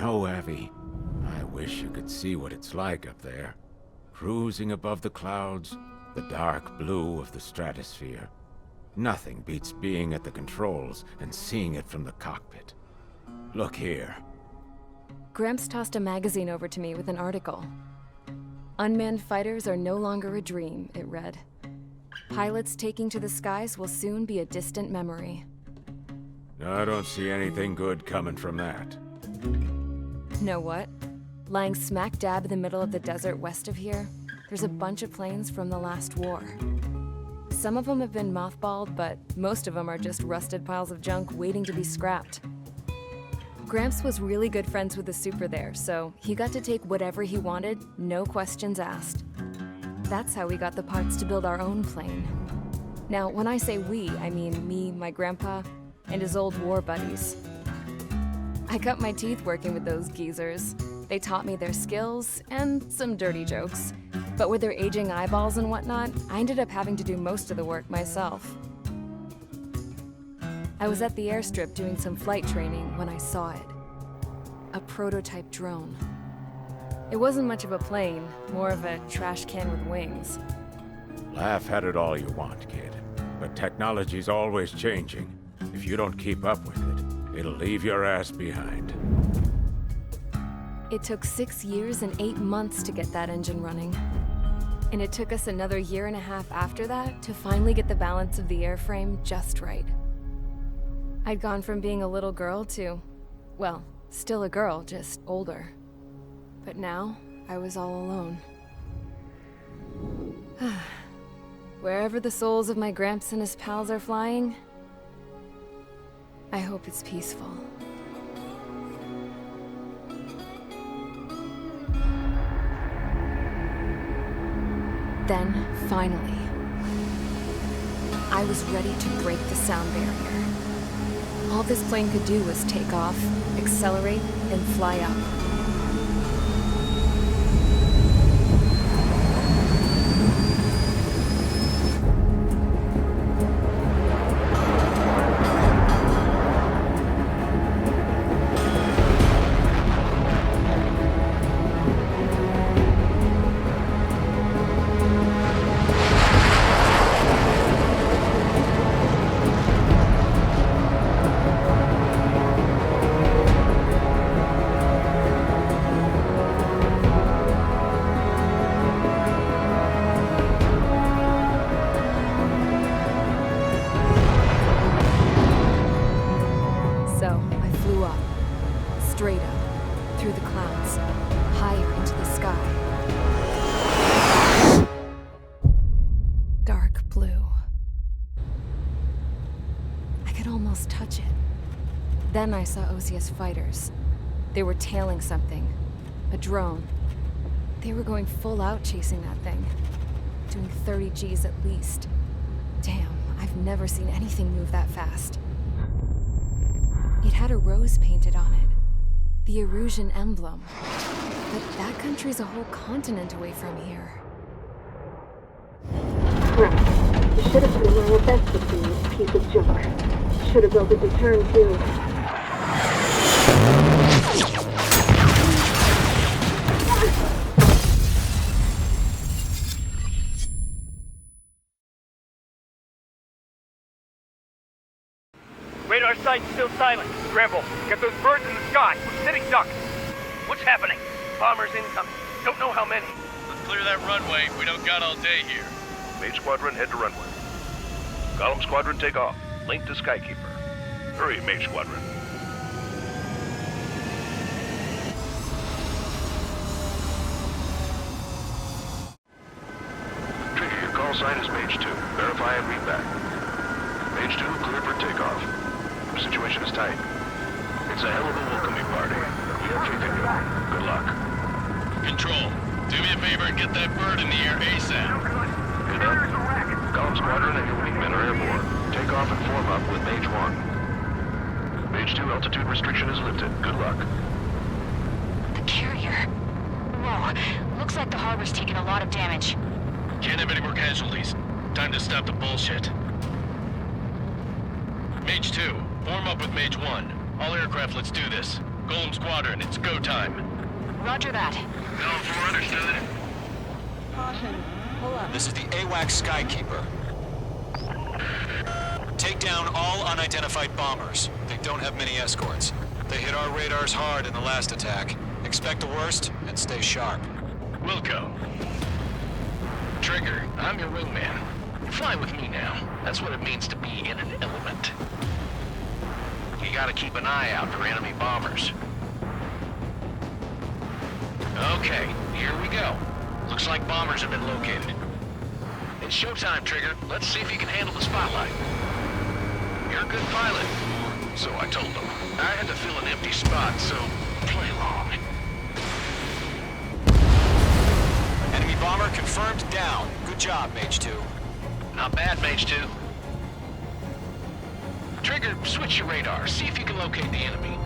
know, Abby, I wish you could see what it's like up there. Cruising above the clouds, the dark blue of the stratosphere. Nothing beats being at the controls and seeing it from the cockpit. Look here. Gramps tossed a magazine over to me with an article. Unmanned fighters are no longer a dream, it read. Pilots taking to the skies will soon be a distant memory. I don't see anything good coming from that. Know what? Lying smack dab in the middle of the desert west of here, there's a bunch of planes from the last war. Some of them have been mothballed, but most of them are just rusted piles of junk waiting to be scrapped. Gramps was really good friends with the super there, so he got to take whatever he wanted, no questions asked. That's how we got the parts to build our own plane. Now, when I say we, I mean me, my grandpa, and his old war buddies. I cut my teeth working with those geezers. They taught me their skills and some dirty jokes. But with their aging eyeballs and whatnot, I ended up having to do most of the work myself. I was at the airstrip doing some flight training when I saw it. A prototype drone. It wasn't much of a plane, more of a trash can with wings. Laugh at it all you want, kid. But technology's always changing. If you don't keep up with it, it'll leave your ass behind. It took 6 years and 8 months to get that engine running. And it took us another 1.5 years after that to finally get the balance of the airframe just right. I'd gone from being a little girl to, well, still a girl, just older. But now, I was all alone. Wherever the souls of my Gramps and his pals are flying, I hope it's peaceful. Then, finally, I was ready to break the sound barrier. All this plane could do was take off, accelerate, and fly up. So, I flew up, straight up, through the clouds, higher into the sky. Dark blue. I could almost touch it. Then I saw OCS fighters. They were tailing something. A drone. They were going full out chasing that thing. Doing 30 Gs at least. Damn, I've never seen anything move that fast. It had a rose painted on it. The Erusian emblem. But that country's a whole continent away from here. Right. You should have been where your best would be, you piece of junk. Should have built a return too. Radar site's still silent. Scramble. Get those birds in the sky. We're sitting ducks. What's happening? Bombers incoming. Don't know how many. Let's clear that runway. We don't got all day here. Mage Squadron, head to runway. Column Squadron, take off. Link to Skykeeper. Hurry, Mage Squadron. Trigger, your call sign is Mage 2. Verify and read back. Mage 2, clear for takeoff. The situation is tight. It's a hell of a welcoming party. We have faith in you. Good luck. Control, do me a favor and get that bird in the air ASAP. Good up. Column Squadron and your wingmen are airborne. Take off and form up with Mage 1. Mage 2, altitude restriction is lifted. Good luck. The carrier. Whoa, looks like the harbor's taken a lot of damage. Can't have any more casualties. Time to stop the bullshit. Mage 2, form up with Mage 1. All aircraft, let's do this. Golem Squadron, it's go time. Roger that. Golem 4 understood. This is the AWACS Skykeeper. Take down all unidentified bombers. They don't have many escorts. They hit our radars hard in the last attack. Expect the worst and stay sharp. Wilco. Trigger, I'm your wingman. Fly with me now. That's what it means to be in an element. You gotta keep an eye out for enemy bombers. Okay, here we go. Looks like bombers have been located. It's showtime, Trigger. Let's see if you can handle the spotlight. You're a good pilot. So I told them. I had to fill an empty spot, so play along. Enemy bomber confirmed down. Good job, Mage 2. Not bad, Mage 2. Trigger, switch your radar. See if you can locate the enemy.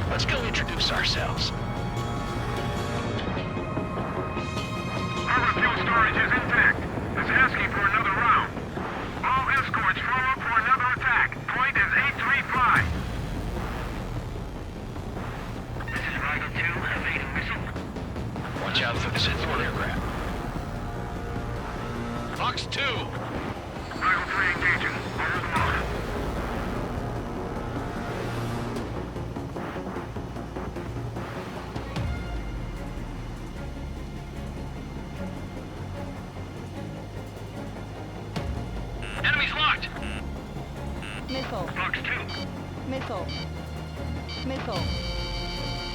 Let's go introduce ourselves. Our fuel storage is intact. It's asking for another round. All escorts form up for another attack. Point is 835. This is Rival 2, evading missile. Watch out for the support aircraft. Fox 2! Rival 3 engaging. Over the mark. Enemy's locked! Missile. Fox 2. Missile. Missile.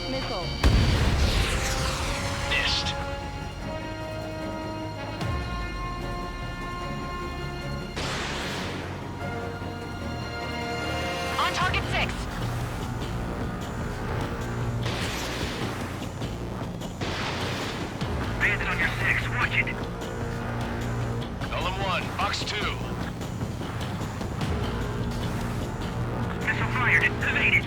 Missile. Missed. On target 6. Bandit on your 6. Watch it. Golem 1, Fox 2. Missile fired. Evaded.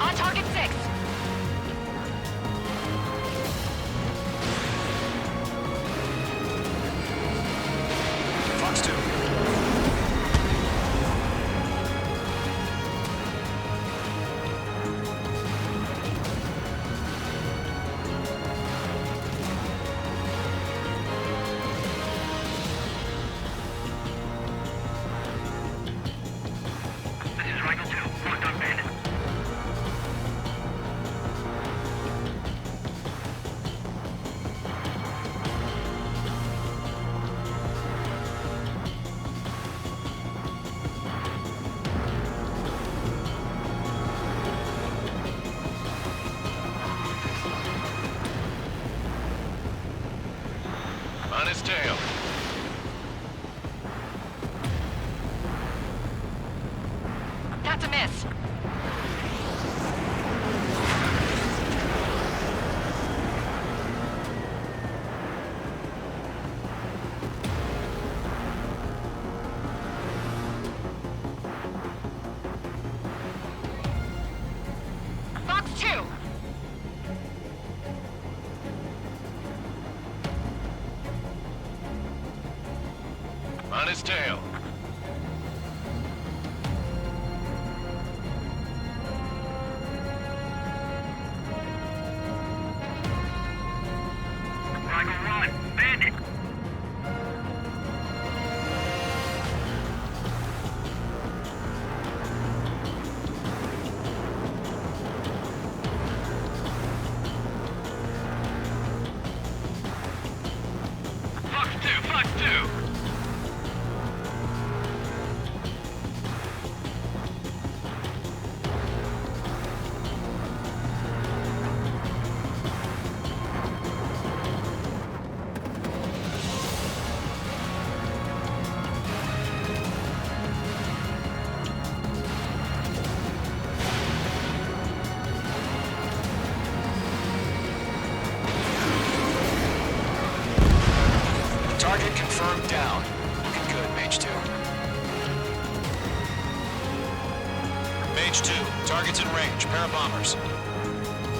On target 6. Fox 2. This is Rival 2. Locked on Bandit. On his tail. That's a miss. on his tail. Run! Bandit! Fox 2! Target confirmed down. Looking good, Mage 2. Mage 2, target's in range. Pair of bombers.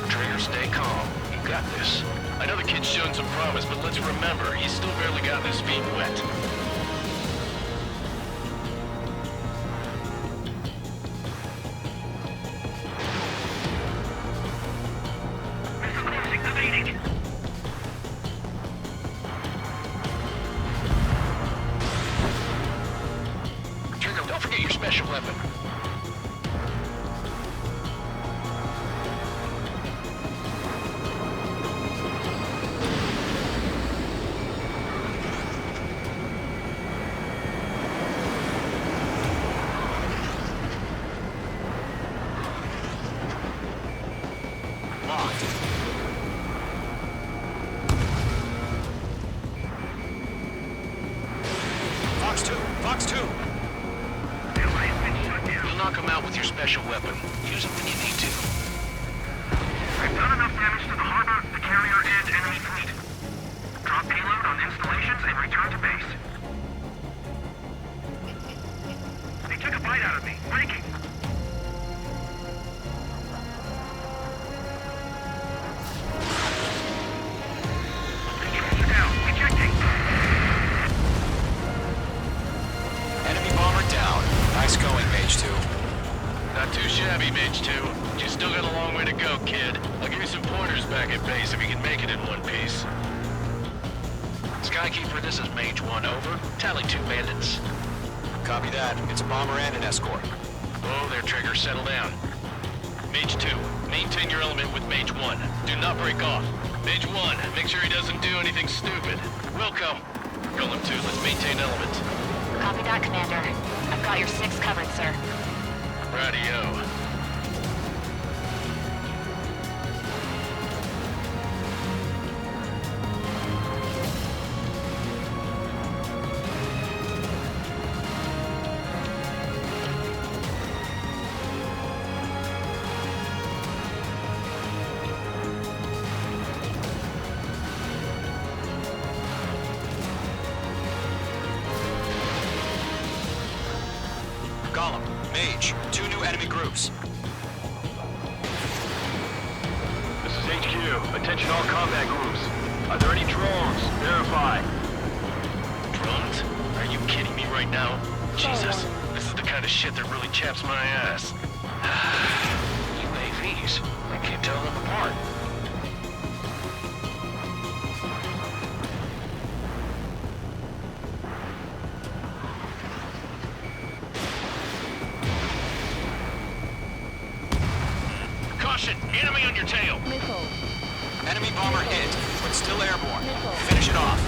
Trigger, stay calm. You got this. I know the kid's shown some promise, but let's remember, he's still barely gotten his feet wet. Missile course activating! Trigger, don't forget your special weapon. Locked. Fox 2, Fox 2. Allies been shut down. You'll knock him out with your special weapon. Use it when you need to. I've done enough damage to the harbor, the carrier, and enemy fleet. Drop payload on installations and return to base. They took a bite out of me. Breaking. Controls are down. Ejecting. Enemy bomber down. Nice going, Mage 2. Not too shabby, Mage 2. But you still got a long way to go, kid. I'll give you some pointers back at base if you can make it in one piece. Skykeeper, this is Mage 1, over. Tally 2 bandits. Copy that. It's a bomber and an escort. Oh, there, Trigger, settle down. Mage 2, maintain your element with Mage 1. Do not break off. Mage 1, make sure he doesn't do anything stupid. Welcome. Golem 2, let's maintain element. Copy that, Commander. I've got your 6 covered, sir. Radio. Golem, Mage, 2 new enemy groups. This is HQ. Attention all combat groups. Are there any drones? Verify. Drones? Are you kidding me right now? Jesus, this is the kind of shit that really chaps my ass. UAVs. I can't tell them apart. Caution! Enemy on your tail! Missile. Enemy bomber hit, but still airborne. Missile. Finish it off.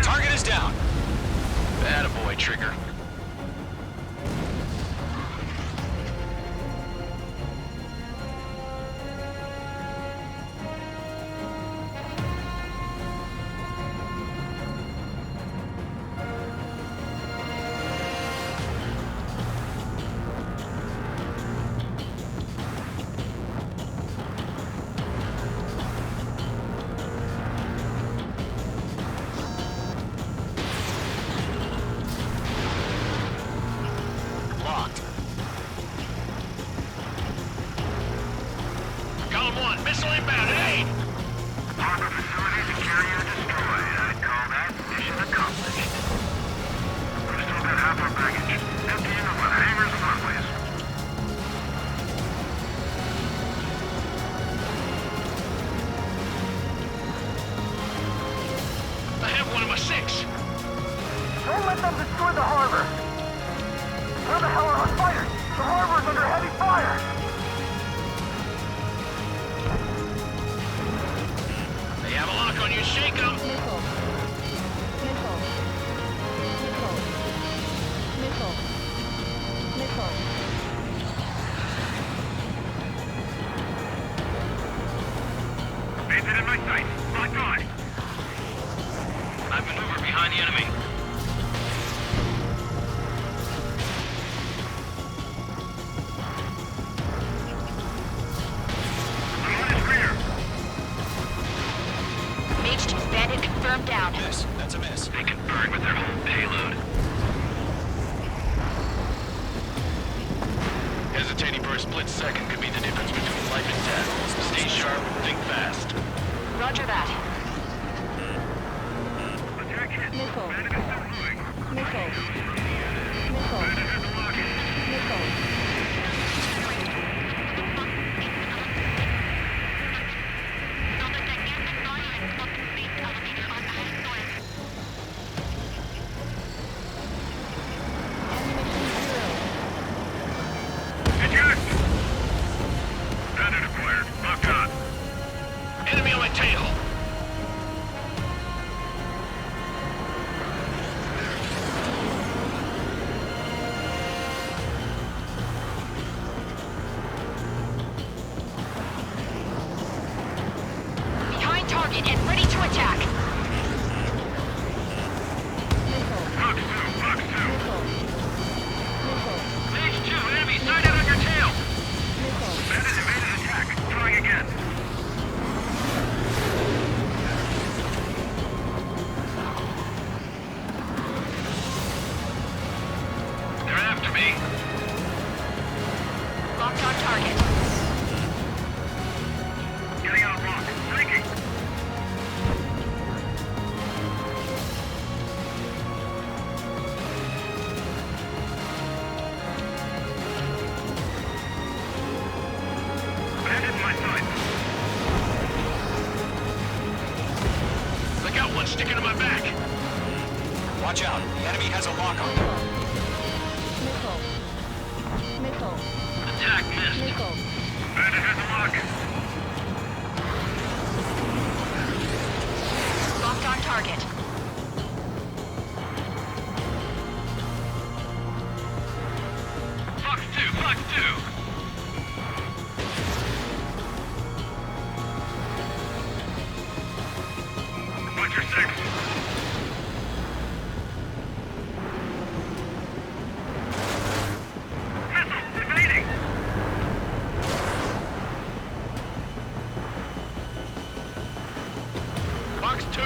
Target is down. Attaboy, Trigger. 911. Missile inbound at 8. Harbor facilities and carrier destroyed. I'd call that mission accomplished. We've still got half our baggage. Emptying of our hangars and runways. I have one of my 6. Don't let them destroy the harbor! Where the hell are our fighters? The harbor's under heavy fire! They have a lock on you. Shake them. Missile. Missile. Missile. Missile. Missile. Bandit in my sight. Locked on. I maneuver behind the enemy. I'm on his rear. Mage 2 bandit confirmed down. Miss. That's a miss. They can burn with their whole payload. Hesitating for a split second could be the difference between life and death. Stay sharp, think fast. Roger that. Attack hit. Missile. Bandit is still moving. Missile. Missile. Bandit has the lock. Missile. Ammunition 0. Eject! Bandit acquired. Locked on. Enemy on my tail. Behind target and ready to attack. Missile. Box 2. Box 2. Missile. Missile. Mage 2, enemy sighted on your tail. Missile. Bandit evaded attack. Trying again. They're after me. Locked on target. Getting out of lock. Flanking. Bandit in my sight. I got one sticking to my back. Watch out. The enemy has a lock on you. Missile. Missile. Attack missed. Missile. Bandit has the lock. Locked on target. Fox 2, Fox 2. Watch your 6. Missile evading. Fox 2.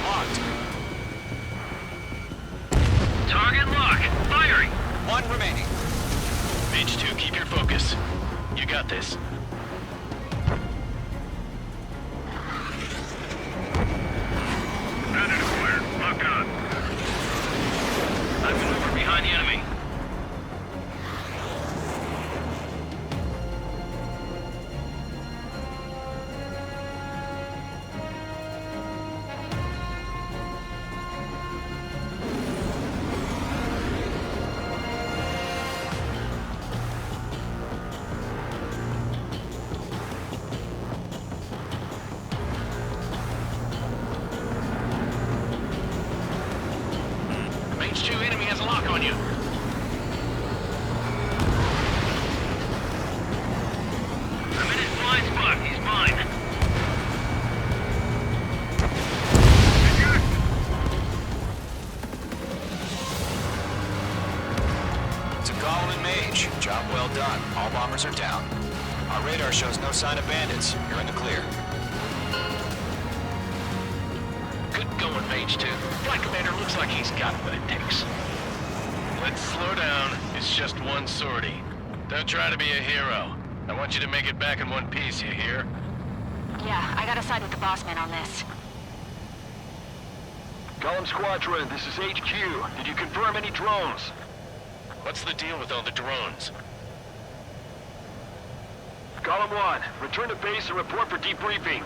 Locked. Target lock. Firing. One remaining. Mage 2, keep your focus. You got this. Bandit acquired. Locked on. I maneuver behind the enemy. Mage 2, enemy has a lock on you. I'm in his blind spot. He's mine. It's a Golem and Mage. Job well done. All bombers are down. Our radar shows no sign of bandits. You're in the clear. Good going, Mage 2. Black Commander looks like he's got what it takes. Let's slow down. It's just one sortie. Don't try to be a hero. I want you to make it back in one piece, you hear? Yeah, I gotta side with the boss man on this. Column Squadron, this is HQ. Did you confirm any drones? What's the deal with all the drones? Column 1, return to base and report for debriefing.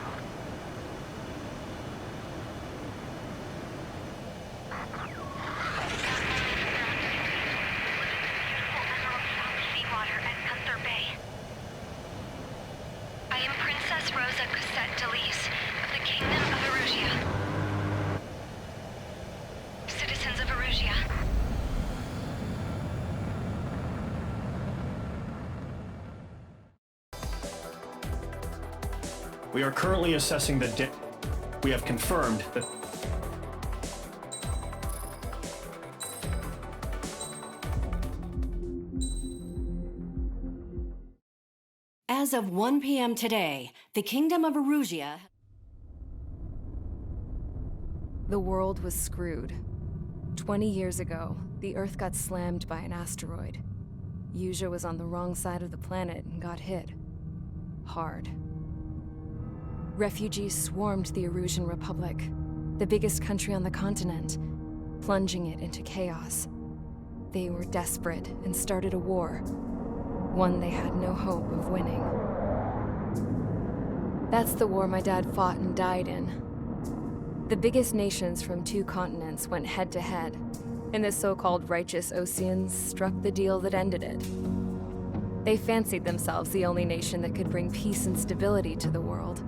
I am Princess Rosa Cosette Delise of the Kingdom of Erusia. Citizens of Erusia. We are currently assessing the we have confirmed that As of 1 p.m. today, the Kingdom of Erusia... The world was screwed. 20 years ago, the Earth got slammed by an asteroid. Erusia was on the wrong side of the planet and got hit. Hard. Refugees swarmed the Erusian Republic, the biggest country on the continent, plunging it into chaos. They were desperate and started a war. One they had no hope of winning. That's the war my dad fought and died in. The biggest nations from 2 continents went head-to-head, and the so-called righteous Oseans struck the deal that ended it. They fancied themselves the only nation that could bring peace and stability to the world.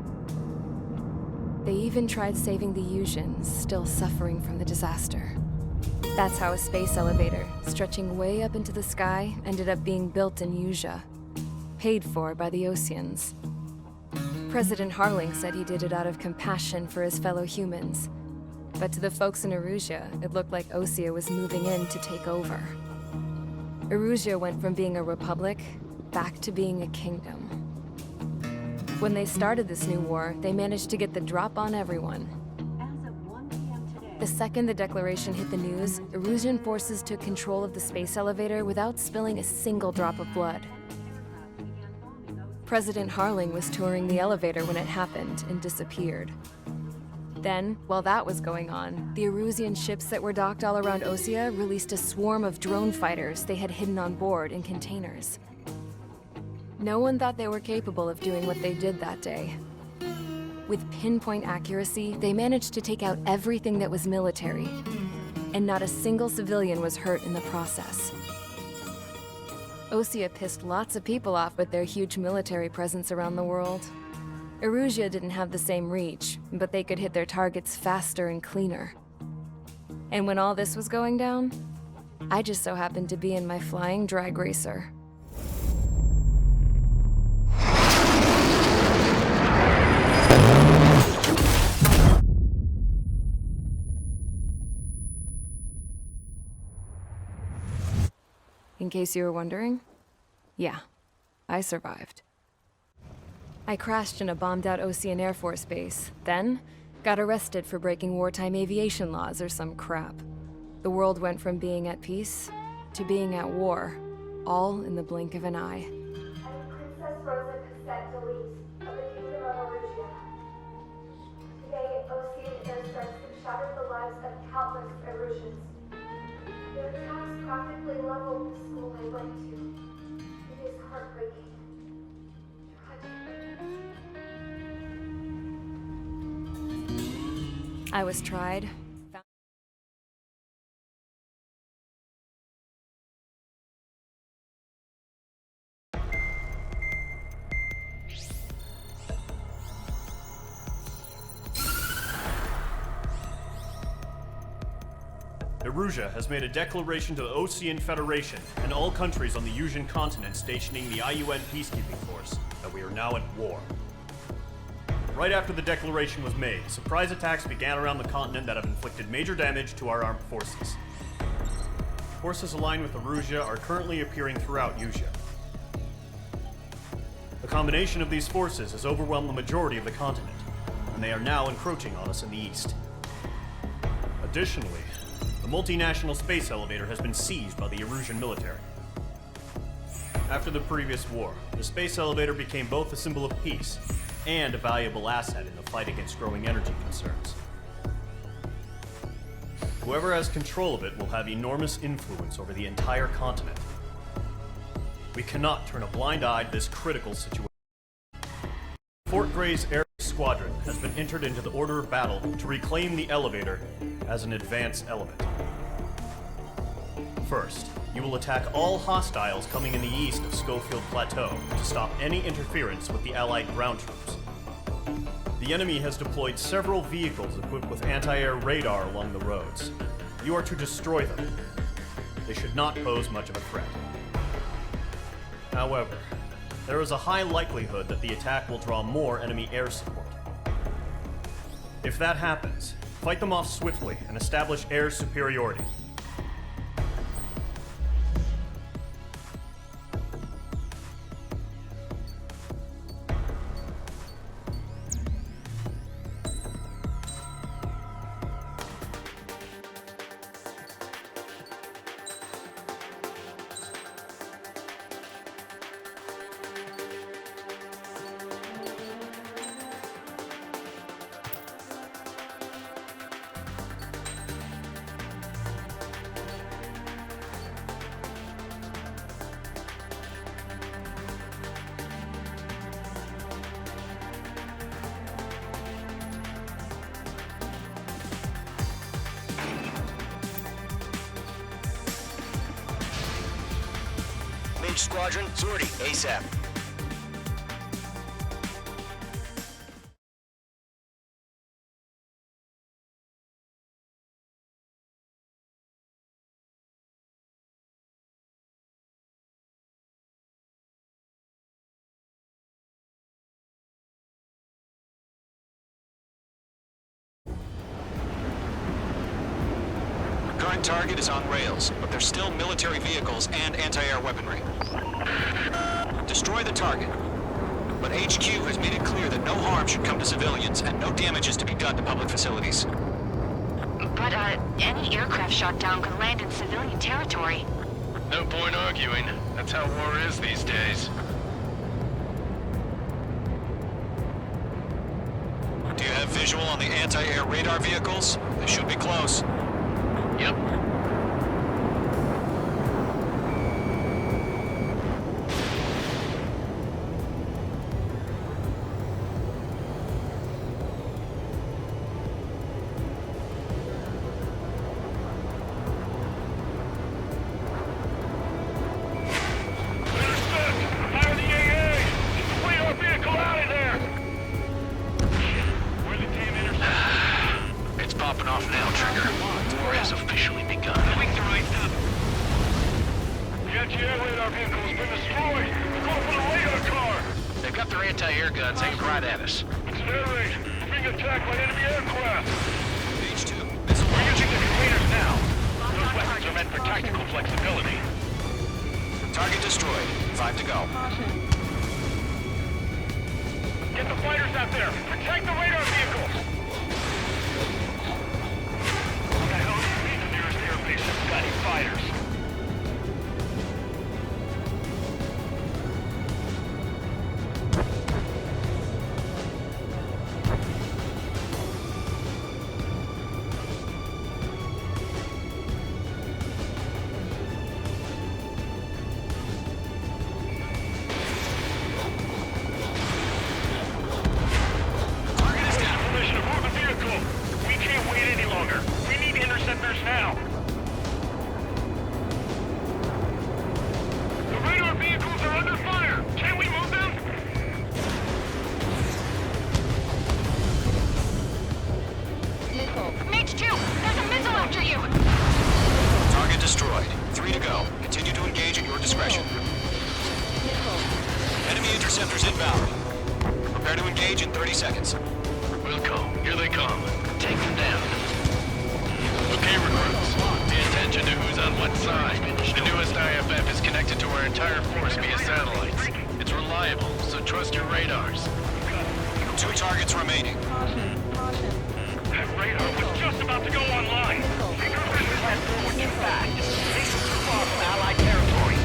They even tried saving the Erusians, still suffering from the disaster. That's how a space elevator, stretching way up into the sky, ended up being built in Erusia, paid for by the Oseans. President Harling said he did it out of compassion for his fellow humans. But to the folks in Erusia, it looked like Osea was moving in to take over. Erusia went from being a republic back to being a kingdom. When they started this new war, they managed to get the drop on everyone. The second the declaration hit the news, Erusian forces took control of the space elevator without spilling a single drop of blood. President Harling was touring the elevator when it happened and disappeared. Then, while that was going on, the Erusian ships that were docked all around Osea released a swarm of drone fighters they had hidden on board in containers. No one thought they were capable of doing what they did that day. With pinpoint accuracy, they managed to take out everything that was military, and not a single civilian was hurt in the process. Osea pissed lots of people off with their huge military presence around the world. Erusia didn't have the same reach, but they could hit their targets faster and cleaner. And when all this was going down, I just so happened to be in my flying drag racer. In case you were wondering, yeah, I survived. I crashed in a bombed-out Osean Air Force base, then got arrested for breaking wartime aviation laws or some crap. The world went from being at peace to being at war, all in the blink of an eye. I am Princess Rosa Cosette Delise of the Kingdom of Erusia. Today, Osean airstrikes have shattered the lives of countless Erusians. Their attacks practically leveled the school I went to. It is heartbreaking. I was tried. Erusia has made a declaration to the Osean Federation and all countries on the Erusian continent stationing the IUN peacekeeping force that we are now at war. Right after the declaration was made, surprise attacks began around the continent that have inflicted major damage to our armed forces. Forces aligned with Erusia are currently appearing throughout Erusia. The combination of these forces has overwhelmed the majority of the continent, and they are now encroaching on us in the east. Additionally, the multinational space elevator has been seized by the Erusian military. After the previous war, the space elevator became both a symbol of peace and a valuable asset in the fight against growing energy concerns. Whoever has control of it will have enormous influence over the entire continent. We cannot turn a blind eye to this critical situation. Fort Gray's Air Squadron has been entered into the order of battle to reclaim the elevator as an advance element. First, you will attack all hostiles coming in the east of Schofield Plateau to stop any interference with the Allied ground troops. The enemy has deployed several vehicles equipped with anti-air radar along the roads. You are to destroy them. They should not pose much of a threat. However, there is a high likelihood that the attack will draw more enemy air support. If that happens, fight them off swiftly and establish air superiority. Mage Squadron, sortie, ASAP. Current target is on rails, but there's still military vehicles and anti-air weaponry. Destroy the target. But HQ has made it clear that no harm should come to civilians and no damage is to be done to public facilities. But, any aircraft shot down could land in civilian territory. No point arguing. That's how war is these days. Do you have visual on the anti-air radar vehicles? They should be close. Yep. Anti-air guns aimed right at us. It's air raid. We're being attacked by enemy aircraft. Page 2. We're using the containers now. Those weapons are meant for tactical flexibility. Target destroyed. 5 to go. Get the fighters out there. Protect the radar vehicles. What the hell do you mean the nearest airbase has got any fighters? Interceptors inbound. Prepare to engage in 30 seconds. Wilco, here they come. Take them down. Okay, recruits. Pay attention to who's on what side. The newest IFF is connected to our entire force via satellites. It's reliable, so trust your radars. 2 targets remaining. That radar was just about to go online. Recruiters went forward too fast. They were too far from Allied territory.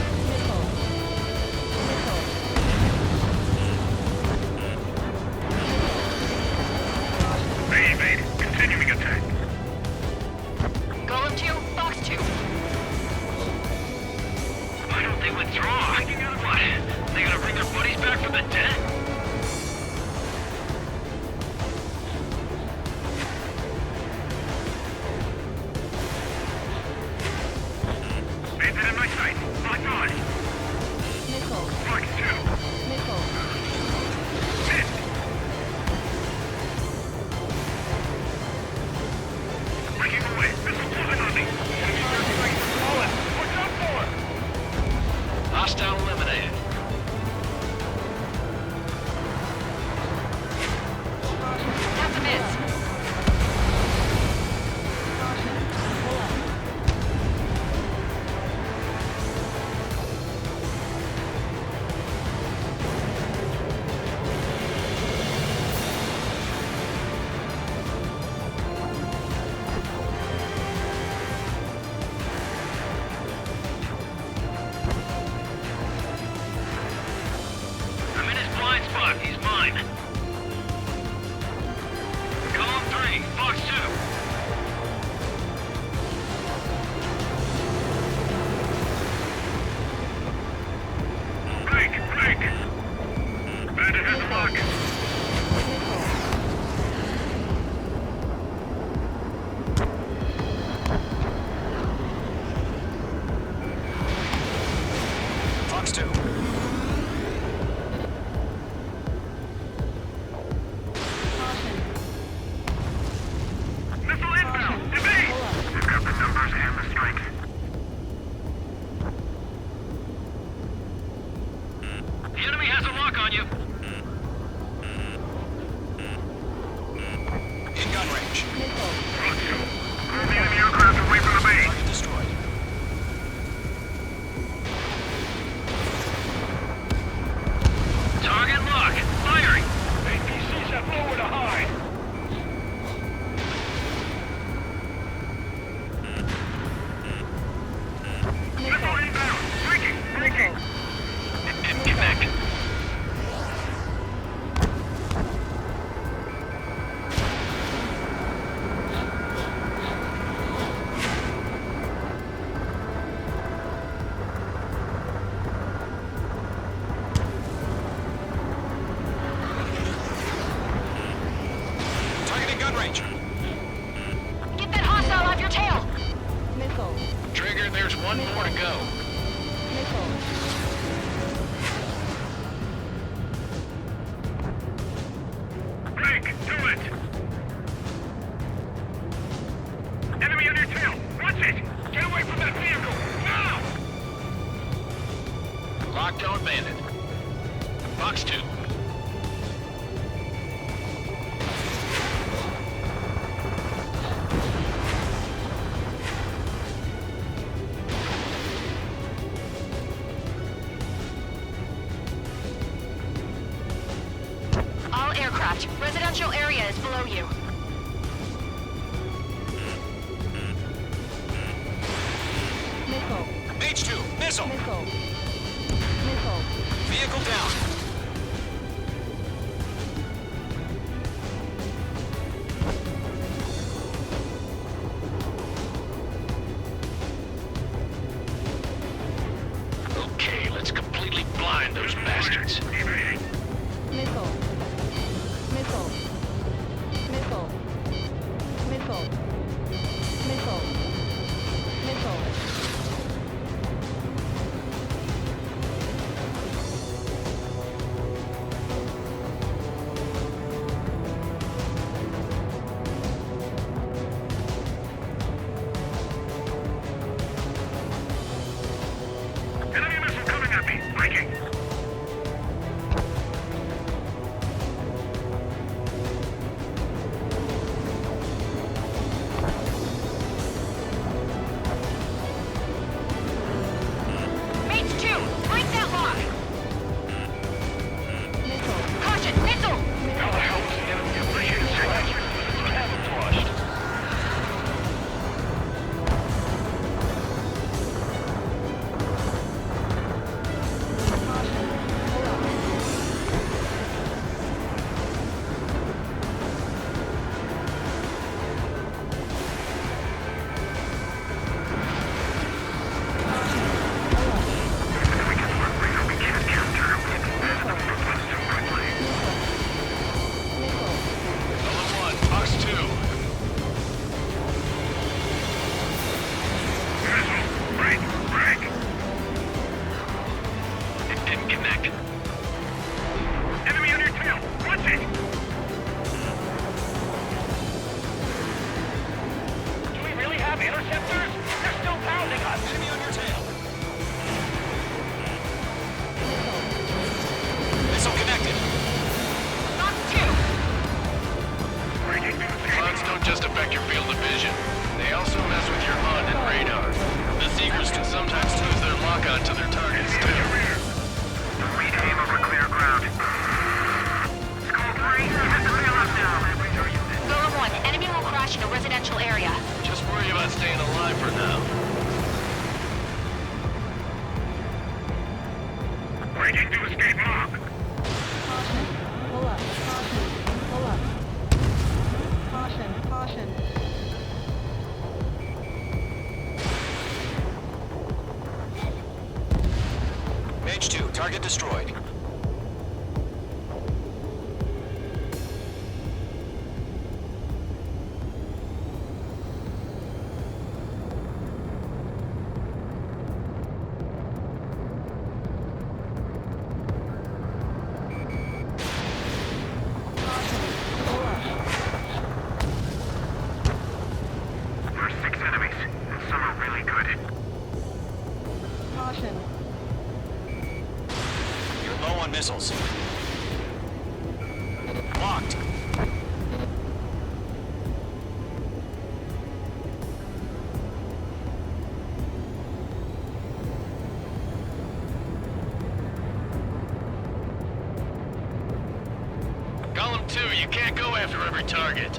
Fox 2. Missile inbound! Evade! We've got the numbers and the strength. The enemy has a lock on you. In gun range. Move the enemy aircraft away from the base. Target destroyed. Target locked. Firing. APCs have nowhere to hide. Missile inbound! Breaking! Connect. Target in gun range. Get that hostile off your tail! Missile. Trigger, there's one more to go. Missile. Break! Do it! Enemy on your tail! Watch it! Get away from that vehicle! Now! Locked on bandit. Fox 2. All aircraft, residential area is below you. Missile. H2. Missile. Missile. Missile. Vehicle down. Okay, let's completely blind those bastards. Evade! Missile. Missile. Missile. Missile. Missile. Missile. Enemy missile coming at me! Breaking! Mates 2, break that lock! Missile. Caution, missile! How the hell is the enemy appreciated strategy? It's camouflaged. Solid 1. Fox 2. Missile! Break! Break! It didn't connect. Enemy on your tail! Watch it! Do we really have interceptors? They're still pounding us. Enemy on your tail. Missile connected. Fox 2, Breaking news! Clouds don't just affect your field of vision. They also mess with your HUD and radar. The Seekers can sometimes lose their lock-on to their targets, too. We aim over clear ground. Skull 3, you have to bail up now. Golem 1, enemy will crash in a residential area. Just worry about staying alive for now. Breaking to escape mob! Caution. Pull up. Caution. Pull up. Caution. Caution. Mage 2. Target destroyed. 1 missiles. Locked. Column 2, you can't go after every target.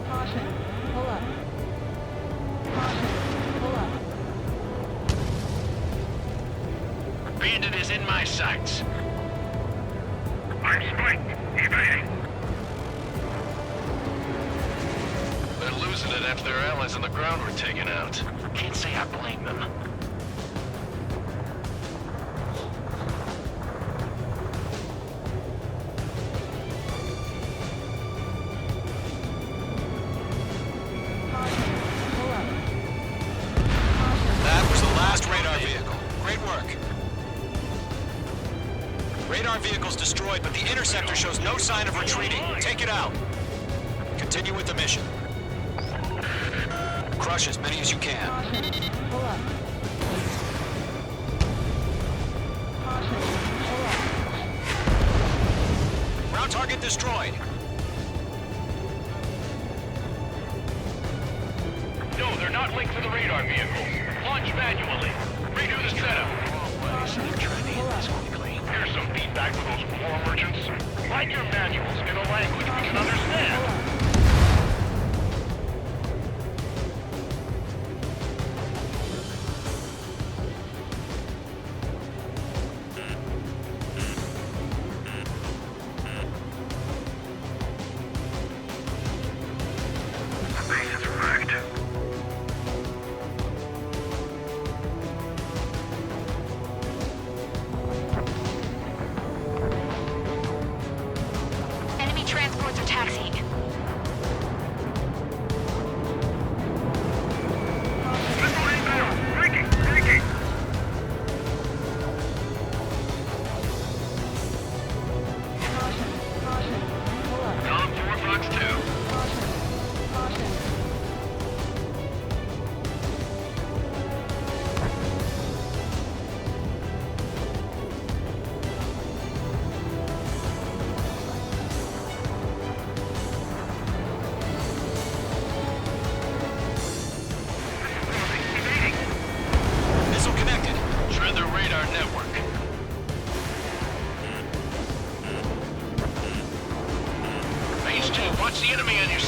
Caution. Pull up. Caution. Pull up. Bandit is in my sights. I'm spiked. Evading. They're losing it after their allies on the ground were taken out. Can't say I blame them. Caution. Pull up. That was the last radar vehicle. Great work. Radar vehicle's destroyed, but the interceptor shows no sign of retreating. Take it out. Continue with the mission. Crush as many as you can. Caution. Pull up. Caution. Pull up. Ground target destroyed. No, they're not linked to the radar vehicle. Launch manually. Redo the setup. Here's some feedback for those war merchants. Write your manuals in a language we can understand. The base is wrecked. Enemy transports are taxiing. Missile inbound. Breaking. Breaking. Caution. Caution. Pull up. Column 4, Fox 2. Caution. Caution. Missile connected. Shred their radar network. Phase 2, watch the enemy on your